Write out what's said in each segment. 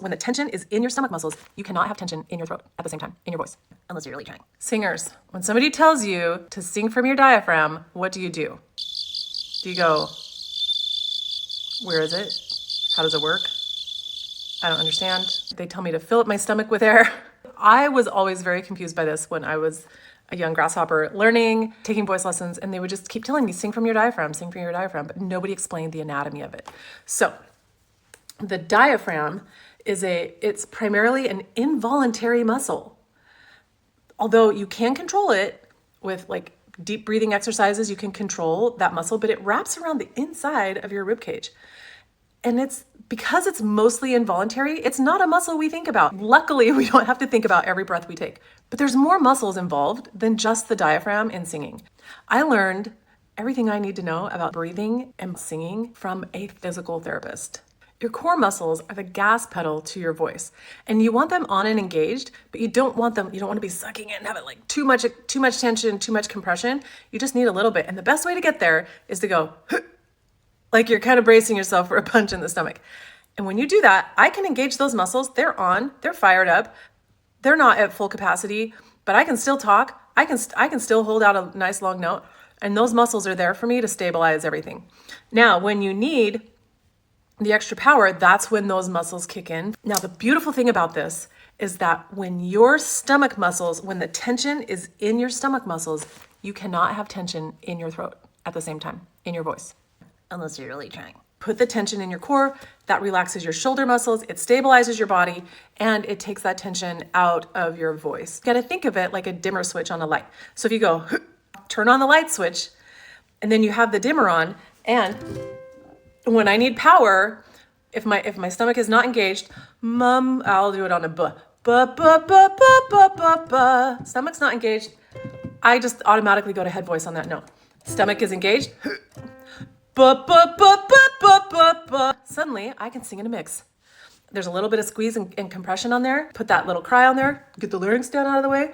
When the tension is in your stomach muscles, you cannot have tension in your throat at the same time, in your voice, unless you're really trying. Singers, when somebody tells you to sing from your diaphragm, what do? Do you go, where is it? How does it work? I don't understand. They tell me to fill up my stomach with air. I was always very confused by this when I was a young grasshopper learning, taking voice lessons, and they would just keep telling me, sing from your diaphragm, but nobody explained the anatomy of it. So the diaphragm it's primarily an involuntary muscle. Although you can control it with like deep breathing exercises, you can control that muscle, but it wraps around the inside of your rib cage. And it's because it's mostly involuntary, it's not a muscle we think about. Luckily, we don't have to think about every breath we take. But there's more muscles involved than just the diaphragm in singing. I learned everything I need to know about breathing and singing from a physical therapist. Your core muscles are the gas pedal to your voice, and you want them on and engaged, but you don't want to be sucking it and have it like too much tension, too much compression. You just need a little bit. And the best way to get there is to go, like you're kind of bracing yourself for a punch in the stomach. And when you do that, I can engage those muscles. They're on, they're fired up. They're not at full capacity, but I can still talk. I can still hold out a nice long note, and those muscles are there for me to stabilize everything. Now, when you need the extra power, that's when those muscles kick in. Now, the beautiful thing about this is that when your stomach muscles, when the tension is in your stomach muscles, you cannot have tension in your throat at the same time, in your voice, unless you're really trying. Put the tension in your core, that relaxes your shoulder muscles, it stabilizes your body, and it takes that tension out of your voice. You gotta think of it like a dimmer switch on a light. So if you go, turn on the light switch, and then you have the dimmer on, and when I need power, if my stomach is not engaged, I'll do it on a stomach's not engaged, I just automatically go to head voice on that note. Stomach is engaged, suddenly I can sing in a mix. There's a little bit of squeeze and compression on there. Put that little cry on there, get the larynx down out of the way,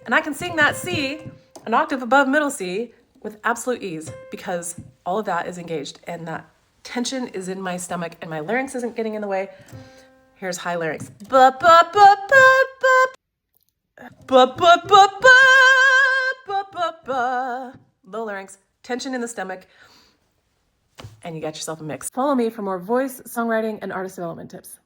and I can sing that C, an octave above middle C, with absolute ease, because all of that is engaged and that tension is in my stomach and my larynx isn't getting in the way. Here's high larynx. Low larynx, tension in the stomach, and you got yourself a mix. Follow me for more voice, songwriting, and artist development tips.